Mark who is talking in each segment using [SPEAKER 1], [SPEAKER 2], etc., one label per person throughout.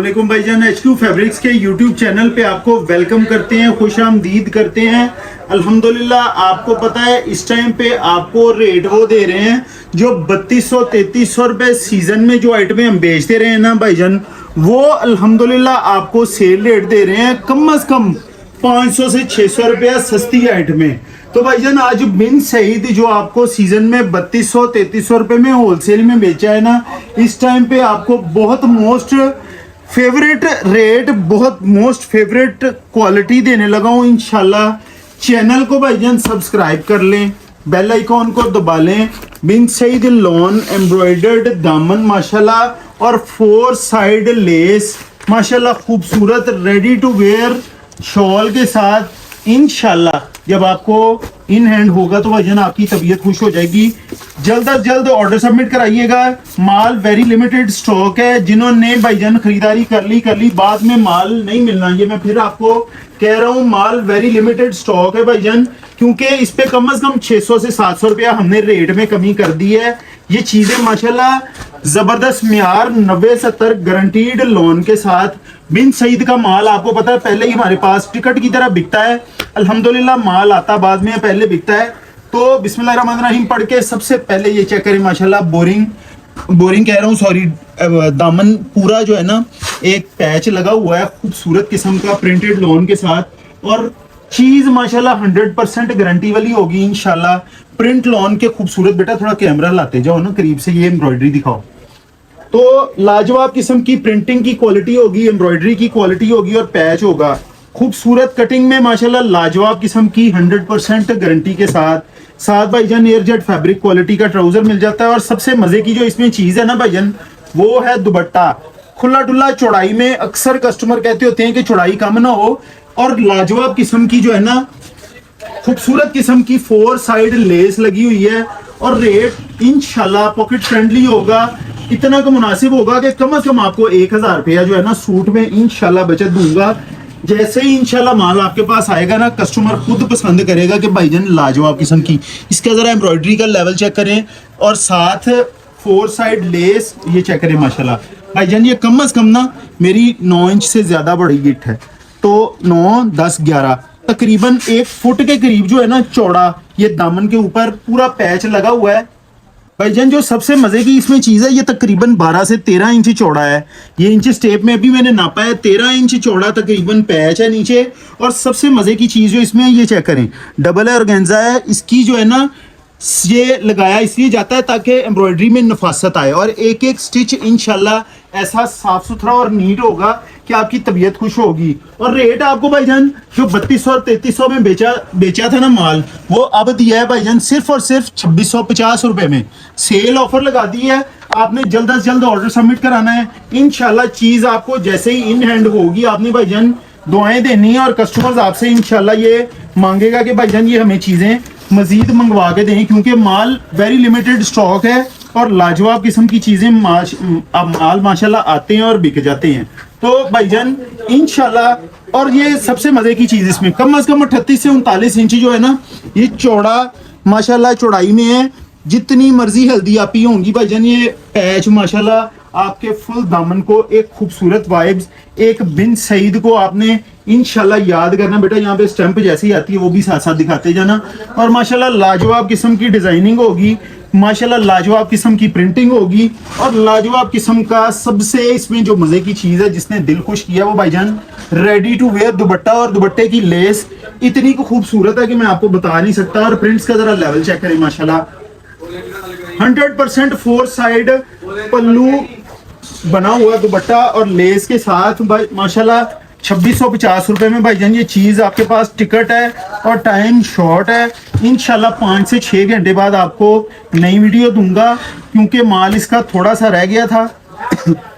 [SPEAKER 1] अस्सलामुअलैकुम भाईजान, HQ fabrics के YouTube चैनल पे आपको वेलकम करते हैं, खुशामदीद करते हैं। अल्हम्दुलिल्लाह आपको पता है इस टाइम पे आपको रेट वो दे रहे हैं जो 3200-3300 रुपये सीजन में जो आइटमें हम बेचते रहे हैं ना भाईजान, वो अल्हम्दुलिल्लाह आपको सेल रेट दे रहे हैं कम से कम 500 से 600 रुपया सस्ती आइटमें। तो भाईजान आज बिन सईद जो आपको सीजन में 3200-3300 रुपये में होलसेल में बेचा है ना, इस टाइम पे आपको बहुत मोस्ट फेवरेट रेट, बहुत मोस्ट फेवरेट क्वालिटी देने लगा हूँ इंशाल्लाह। चैनल को भाईजान सब्सक्राइब कर लें, बेल आइकॉन को दबा लें। बिन सईद लॉन एम्ब्रॉयडर्ड दामन माशाल्लाह और 4 साइड लेस माशाल्लाह खूबसूरत रेडी टू वेयर शॉल के साथ इंशाल्लाह जब आपको इन हैंड होगा तो भाईजान आपकी तबीयत खुश हो जाएगी। जल्द अज जल्द ऑर्डर सबमिट कराइएगा। माल वेरी लिमिटेड स्टॉक है, जिन्होंने भाईजान खरीदारी कर ली बाद में माल नहीं मिलना। ये मैं फिर आपको कह रहा हूँ, माल वेरी लिमिटेड स्टॉक है भाईजान, क्योंकि इस पे कम से कम 600 से 700 रुपया हमने रेट में कमी कर दी है। ये चीजें माशाल्लाह जबरदस्त म्यार 90-70 गारंटीड लोन के साथ। बिन सईद का माल आपको पता है पहले ही हमारे पास टिकट की तरह बिकता है। अल्हम्दुलिल्लाह माल आता बाद में, पहले बिकता है। तो बिस्मिल्लाहिर्रहमानिर्रहीम पढ़ के सबसे पहले ये चेक करें माशाल्लाह। बोरिंग कह रहा हूँ, सॉरी, दामन पूरा जो है ना एक पैच लगा हुआ है खूबसूरत किस्म का प्रिंटेड लोन के साथ, और चीज माशाल्लाह 100% गारंटी वाली होगी इंशाल्लाह। प्रिंट लॉन के खूबसूरत। बेटा थोड़ा कैमरा लाते जाओ ना करीब से, ये एम्ब्रॉयडरी दिखाओ। तो लाजवाब किस्म की प्रिंटिंग की क्वालिटी होगी, एम्ब्रॉयडरी की क्वालिटी होगी और पैच होगा खूबसूरत कटिंग में माशाल्लाह लाजवाब किस्म की 100% गारंटी के साथ भाईजान एयरजेट फैब्रिक क्वालिटी का ट्राउजर मिल जाता है। और सबसे मजे की जो इसमें चीज है ना भाईजान, वो है दुपट्टा। खुला डुल्ला चौड़ाई में अक्सर कस्टमर कहते होते हैं कि चौड़ाई कम ना हो, और लाजवाब किस्म की जो है ना खूबसूरत किस्म की 4 साइड लेस लगी हुई है। और रेट इंशाल्लाह पॉकेट फ्रेंडली होगा, इतना का मुनासिब होगा कि कम से कम आपको 1000 रुपया जो है ना सूट में इंशाल्लाह बचत दूंगा। जैसे ही इंशाल्लाह माल आपके पास आएगा ना, कस्टमर खुद पसंद करेगा कि भाईजान लाजवाब किस्म की। इसका जरा एम्ब्रॉयडरी का लेवल चेक करें और साथ 4 साइड लेस ये चेक करें माशाल्लाह। भाईजान ये कम से कम ना मेरी 9 इंच से ज्यादा बड़ी गिट है, तो 9, 10, 11 तकरीबन 1 फुट के करीब जो है ना चौड़ा ये दामन के ऊपर पूरा पैच लगा हुआ है। भाईजान जो सबसे मजे की इसमें चीज है, ये तकरीबन 12 से 13 इंच चौड़ा है। ये इंच स्टेप में भी मैंने नापा है, 13 इंच चौड़ा तकरीबन पैच है नीचे। और सबसे मजे की चीज जो इसमें, ये चेक करें, डबल ऑर्गेन्जा है। इसकी जो है ना ये लगाया इसलिए जाता है ताकि एम्ब्रॉयडरी में नफासत आए, और एक एक स्टिच इंशाल्लाह ऐसा साफ सुथरा और नीट होगा कि आपकी तबीयत खुश होगी। और रेट आपको भाईजान जो 3200 और 3300 में बेचा था ना माल, वो अब दिया है भाईजान सिर्फ और सिर्फ 2650 रुपए में। सेल ऑफर लगा दी है, आपने जल्द से जल्द ऑर्डर सबमिट कराना है इंशाल्लाह। चीज आपको जैसे ही इन हैंड होगी, आपने भाईजान दुआएं देनी है, और कस्टमर्स आपसे इंशाल्लाह ये मांगेगा कि भाईजान ये हमें चीजें मजीद मंगवा के दें, क्योंकि माल वेरी लिमिटेड स्टॉक है और लाजवाब किस्म की चीजें माल माशाल्लाह आते हैं और बिक जाते हैं। तो भाईजान इंशाल्लाह। और ये सबसे मजे की चीज, इसमें कम से कम 38 से 39 इंच जो है ना ये चौड़ा माशाल्लाह चौड़ाई में है। जितनी मर्जी हल्दी आपी होंगी भाईजान, ये पैच माशाल्लाह आपके फुल दामन को एक खूबसूरत वाइब्स, एक बिन सईद को आपने इंशाल्लाह याद करना। बेटा यहाँ पे स्टैंप जैसे ही आती है वो भी साथ साथ दिखाते जाना। और माशाल्लाह लाजवाब किस्म की डिजाइनिंग होगी, माशाल्लाह लाजवाब किस्म की प्रिंटिंग होगी, और लाजवाब किस्म का सबसे इसमें जो मजे की चीज है जिसने दिल खुश किया वो भाईजान रेडी टू वेयर दुपट्टा। और दुपट्टे की लेस इतनी खूबसूरत है कि मैं आपको बता नहीं सकता। और प्रिंट्स का जरा लेवल चेक करें माशाल्लाह, 100% 4 साइड पल्लू बना हुआ दुपट्टा और लेस के साथ माशाल्लाह 2650 रुपए में भाईजान ये चीज आपके पास टिकट है। और टाइम शॉर्ट है, इंशाल्लाह 5 से 6 घंटे बाद आपको नई वीडियो दूंगा, क्योंकि माल इसका थोड़ा सा रह गया था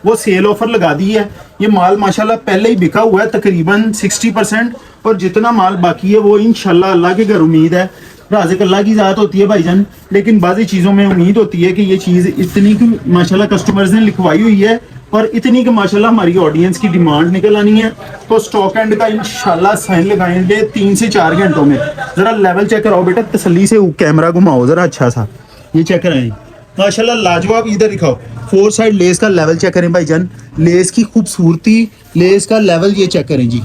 [SPEAKER 1] वो सेल ऑफर लगा दी है। ये माल माशाल्लाह पहले ही बिका हुआ है तकरीबन 60%, और जितना माल बाकी है वो इंशाल्लाह अल्लाह के घर उम्मीद है, राज़िक अल्लाह की ज़ात होती है भाईजान, लेकिन बाज़ी चीज़ों में उम्मीद होती है कि ये चीज़ इतनी की माशाल्लाह कस्टमर्स ने लिखवाई हुई है और इतनी कि माशाल्लाह हमारी ऑडियंस की डिमांड निकल आनी है। तो स्टॉक एंड का इंशाल्लाह साइन लगाएंगे 3 से 4 घंटों में। ज़रा लेवल चेक कराओ बेटा, तसल्ली से कैमरा घुमाओ ज़रा अच्छा सा, ये चेक कराएं। माशाल्लाह लाजवाब। इधर दिखाओ, 4 साइड लेस का लेवल चेक करें भाईजान, लेस की खूबसूरती, लेस का लेवल ये चेक करें जी।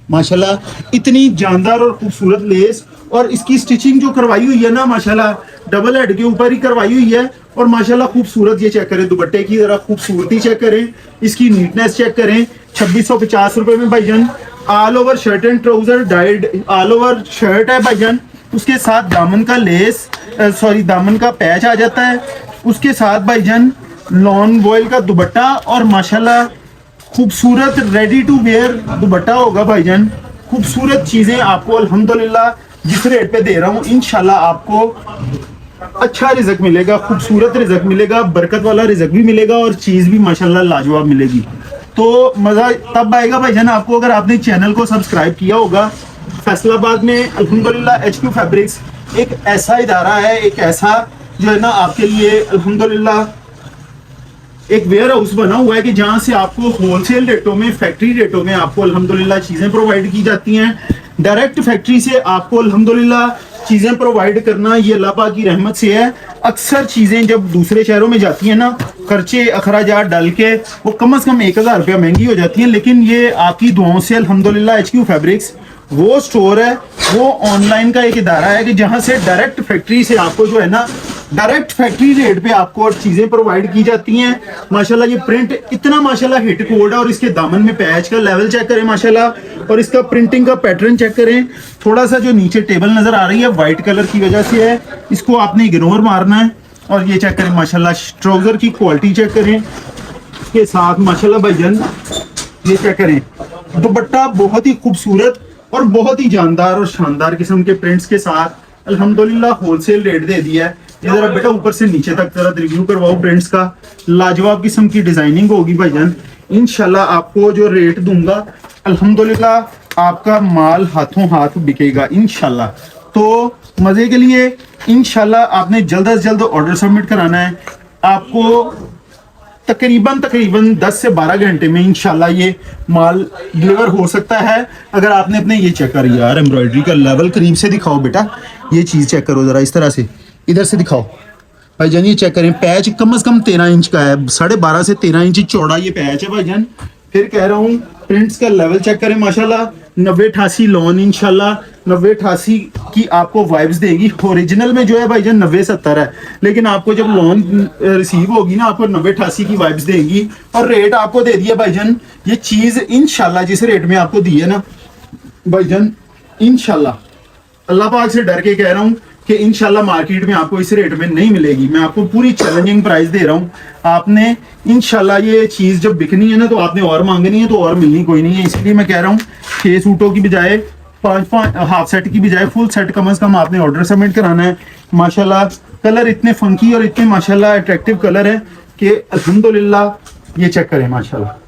[SPEAKER 1] माशाल्लाह इतनी जानदार और खूबसूरत लेस, और इसकी स्टिचिंग जो करवाई हुई है ना माशाल्लाह डबल हेड के ऊपर ही करवाई हुई है। और माशाल्लाह खूबसूरत ये चेक करें, दुपट्टे की जरा खूबसूरती चेक करें, इसकी नीटनेस चेक करें। 2650 रुपए में भाईजान all over shirt and trouser died, all over shirt है भाईजान, उसके साथ दामन का लेस सॉरी दामन का पैच आ जाता है, उसके साथ भाईजान लॉन वॉयल का दुपट्टा, और माशाल्लाह खूबसूरत रेडी टू वेयर दुपट्टा होगा भाईजान। खूबसूरत चीजें आपको अल्हम्दुलिल्लाह जिस रेट पे दे रहा हूँ, इंशाल्लाह आपको अच्छा रिजक मिलेगा, खूबसूरत रिजक मिलेगा, बरकत वाला रिजक भी मिलेगा, और चीज भी माशाल्लाह लाजवाब मिलेगी। तो मजा तब आएगा भाईजान आपको अगर आपने चैनल को सब्सक्राइब किया होगा। फैसलाबाद में अल्हम्दुलिल्लाह HQ फैब्रिक्स एक ऐसा इदारा है, एक ऐसा जो है ना आपके लिए अल्हम्दुलिल्लाह एक वेयर हाउस बना हुआ है कि जहां से आपको होलसेल रेटों में, फैक्ट्री रेटों में आपको अल्हम्दुलिल्लाह चीजें प्रोवाइड की जाती हैं। डायरेक्ट फैक्ट्री से आपको अल्हम्दुलिल्लाह चीजें प्रोवाइड करना ये अल्लाह पाक की रहमत से है। अक्सर चीजें जब दूसरे शहरों में जाती हैं ना, खर्चे अखराजात डाल के वो कम से कम 1000 रुपया महंगी हो जाती हैं, लेकिन ये आपकी दुआओं से अल्हम्दुलिल्लाह HQ फैब्रिक्स वो स्टोर है, वो ऑनलाइन का एक इदारा है कि जहां से डायरेक्ट फैक्ट्री से आपको जो है ना डायरेक्ट फैक्ट्री रेट पे आपको चीजें प्रोवाइड की जाती हैं। माशाल्लाह ये प्रिंट इतना माशाल्लाह हिट कोड है, और इसके दामन में पैच का लेवल चेक करें माशाल्लाह, और इसका प्रिंटिंग का पैटर्न चेक करें। थोड़ा सा जो नीचे टेबल नजर आ रही है व्हाइट कलर की वजह से है, इसको आपने इग्नोर मारना है। और ये चेक करें माशाल्लाह ट्राउजर की क्वालिटी चेक करें, इसके साथ माशाल्लाह भाईजान ये चेक करें दुपट्टा बहुत ही खूबसूरत और बहुत ही जानदार और शानदार किस्म के प्रिंट्स के साथ अल्हम्दुलिल्लाह होलसेल रेट दे दिया है। ये जरा बेटा ऊपर से नीचे तक जरा रिव्यू करवाओ प्रिंट्स का, लाजवाब किस्म की डिजाइनिंग होगी भाईजान। इंशाल्लाह आपको जो रेट दूंगा अल्हम्दुलिल्लाह आपका माल हाथों हाथ बिकेगा इंशाल्लाह। तो मजे के लिए इंशाल्लाह आपने जल्द से जल्द ऑर्डर सबमिट कराना है। आपको तकरीबन 10 से 12 घंटे में इंशाल्लाह ये माल डिलीवर हो सकता है। अगर आपने अपने ये चेक कर यार एम्ब्रॉयडरी का लेवल करीब से दिखाओ बेटा, ये चीज चेक करो जरा इस तरह से, इधर से दिखाओ भाईजान, ये चेक करें पैच कम से कम 13 इंच का है, 12.5 से 13 इंच चौड़ा ये पैच है भाईजान। फिर कह रहा हूँ प्रिंट्स का लेवल चेक करें माशाल्लाह 90-88 लॉन इंशाल्लाह 90-88 की आपको वाइब्स देगी। ओरिजिनल में जो है भाईजान 90-70 है, लेकिन आपको जब लॉन रिसीव होगी ना आपको 90-88 की वाइब्स देगी। और रेट आपको दे दिया भाईजान, ये चीज इंशाल्लाह जिस रेट में आपको दी है ना भाईजान, इंशाल्लाह अल्लाह पाक से डर के कह रहा हूँ कि इंशाल्लाह मार्केट में आपको इस रेट में नहीं मिलेगी। मैं आपको पूरी चैलेंजिंग प्राइस दे रहा हूँ। आपने इंशाल्लाह ये चीज जब बिकनी है ना तो आपने और मांगनी है तो और मिलनी कोई नहीं है। इसलिए मैं कह रहा हूँ 6 सूटों की बजाय 5 हाफ सेट की बजाय फुल सेट कम से कम आपने ऑर्डर सबमिट कराना है। माशाल्लाह कलर इतने फंकी और इतने माशाल्लाह अट्रैक्टिव कलर है कि अल्हम्दुलिल्लाह ये चेक करें माशाल्लाह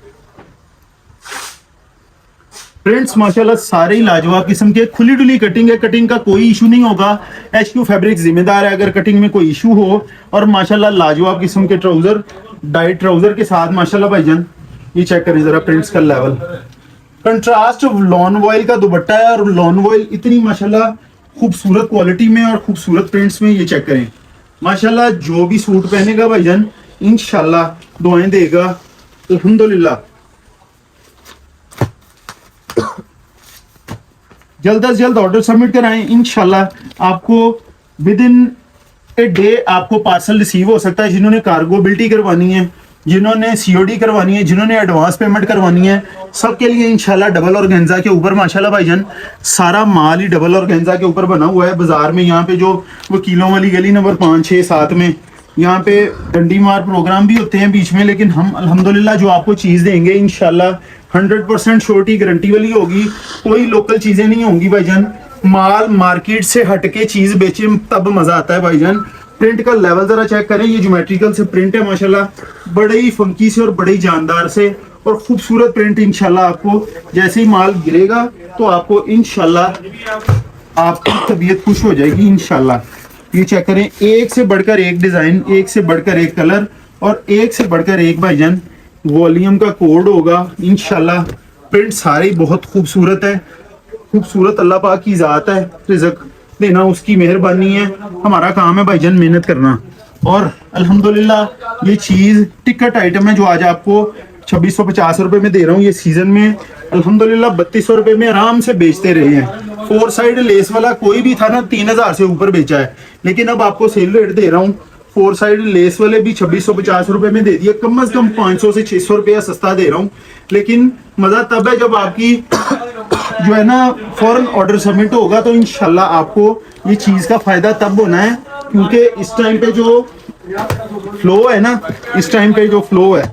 [SPEAKER 1] प्रिंट्स माशाल्लाह सारे ही लाजवाब किस्म के। खुली डुली कटिंग है, कटिंग का कोई इशू नहीं होगा। HQ फैब्रिक जिम्मेदार है अगर कटिंग में कोई इशू हो। और माशाल्लाह लाजवाब किस्म के ट्राउजर, डाइट ट्राउजर के साथ माशाल्लाह भाईजान ये चेक करें जरा प्रिंट्स का लेवल। कंट्रास्ट लॉन वॉयल का दुपट्टा है, और लॉन वॉयल इतनी माशाल्लाह खूबसूरत क्वालिटी में और खूबसूरत प्रिंट्स में। ये चेक करें माशाल्लाह जो भी सूट पहनेगा भाईजान इंशाल्लाह दुआएं देगा अल्हम्दुलिल्लाह। जल्द से जल्द ऑर्डर सबमिट कराएं, इंशाल्लाह आपको विद इन ए डे आपको पार्सल रिसीव हो सकता है। जिन्होंने कार्गो बिल्टी करवानी है, जिन्होंने COD करवानी है, जिन्होंने एडवांस पेमेंट करवानी है, सबके लिए इंशाल्लाह डबल ऑर्गेन्जा के ऊपर माशाल्लाह भाईजान सारा माल ही डबल ऑर्गेन्जा के ऊपर बना हुआ है। बाजार में यहाँ पे जो वकीलों वाली गली नंबर 5, 6, 7 में यहाँ पे डंडी मार प्रोग्राम भी होते हैं बीच में, लेकिन हम अल्हम्दुलिल्लाह जो आपको चीज़ देंगे इंशाल्लाह 100% श्योरिटी गारंटी वाली होगी। कोई लोकल चीज़ें नहीं होंगी भाईजान। माल मार्केट से हटके चीज़ बेचे तब मज़ा आता है भाईजान। प्रिंट का लेवल जरा चेक करें, ये ज्योमेट्रिकल से प्रिंट है माशाल्लाह, बड़े ही फंकी से और बड़े ही जानदार से और खूबसूरत प्रिंट। इंशाल्लाह आपको जैसे ही माल गिरेगा तो आपको इंशाल्लाह आपकी तबीयत खुश हो जाएगी इंशाल्लाह। ये चेक करें, एक से बढ़कर एक डिजाइन, एक से बढ़कर एक कलर और एक से बढ़कर एक भाईजान वॉल्यूम का कोड होगा इंशाल्लाह। प्रिंट सारे बहुत खूबसूरत है, खूबसूरत अल्लाह पाक की जात है, रिज़्क देना उसकी मेहरबानी है। हमारा काम है भाईजान मेहनत करना। और अल्हम्दुलिल्लाह ये चीज़ टिकट आइटम है जो आज आपको 2650 रुपए में दे रहा हूँ। ये सीजन में अल्हम्दुलिल्लाह 3200 रुपए में आराम से बेचते रहे हैं। 4 साइड लेस वाला कोई भी था ना 3000 से ऊपर बेचा है, लेकिन अब आपको सेल रेट दे रहा हूँ। 4 साइड लेस वाले भी 2650 रुपए में दे दिए, कम से कम 500 से 600 रुपया सस्ता दे रहा हूँ। लेकिन मजा तब है जब आपकी जो है ना फौरन ऑर्डर सबमिट होगा, तो इंशाल्लाह आपको ये चीज का फायदा तब होना है, क्योंकि इस टाइम पे जो फ्लो है ना, इस टाइम पे जो फ्लो है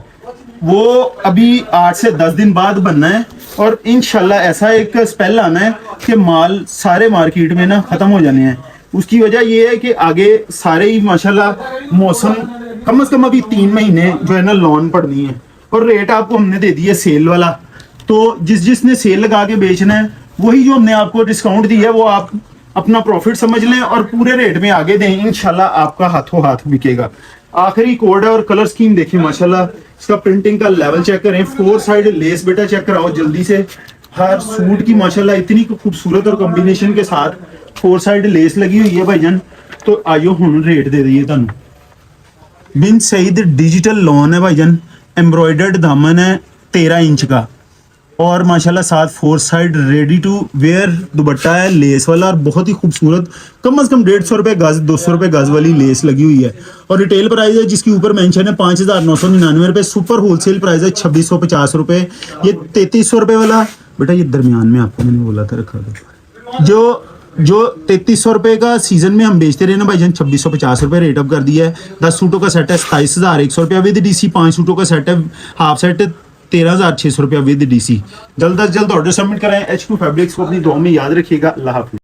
[SPEAKER 1] वो अभी 8 से 10 दिन बाद बनना है। और इंशाल्लाह ऐसा एक स्पेल आना है कि माल सारे मार्केट में ना खत्म हो जाने हैं। उसकी वजह ये है कि आगे सारे ही माशाल्लाह मौसम कम से कम अभी 3 महीने जो है ना लॉन पड़नी है। और रेट आपको हमने दे दिया सेल वाला, तो जिसने सेल लगा के बेचना है वही जो हमने आपको डिस्काउंट दिया है वो आप अपना प्रॉफिट समझ लें और पूरे रेट में आगे दें। इंशाल्लाह आपका हाथों हाथ बिकेगा। आखिरी कोड है और कलर स्कीम देखिए माशाल्लाह, इसका प्रिंटिंग का लेवल चेक करें। 4 साइड लेस बेटा चेक कराओ जल्दी से। हर सूट की माशाल्लाह इतनी खूबसूरत और कॉम्बिनेशन के साथ 4 साइड लेस लगी हुई है भाईजान। तो आइयो हुन रेट दे दिए तुहानू। बिन सईद डिजिटल लॉन है भाईजान, एम्ब्रॉयडर्ड दामन है 13 इंच का, और माशाल्लाह साथ 4 side ready to wear dupatta है लेस वाला, और बहुत ही खूबसूरत कम से कम 150 रुपये गज 200 रुपये गज वाली लेस लगी हुई है। और रिटेल प्राइस है जिसके ऊपर मेंशन है 5999 रुपये। सुपर होलसेल प्राइस है 2650 रुपये। ये 3300 रुपये वाला बेटा ये दरमियान में आपको मैंने बोला था रखा था, जो 3300 रुपये का सीजन में हम बेचते रहे ना भाईजान, 2650 रुपये रेट अप कर दिया है। 10 सूटों का सेट है 27100 रुपया विद डीसी। 5 सूटों का सेट है हाफ सेट 13,600 रुपया विद डीसी। जल्द अज जल्द ऑर्डर सबमिट कराएं। HQ फैब्रिक्स को अपनी दुआ में याद रखिएगा। अल्लाह हाफिज़।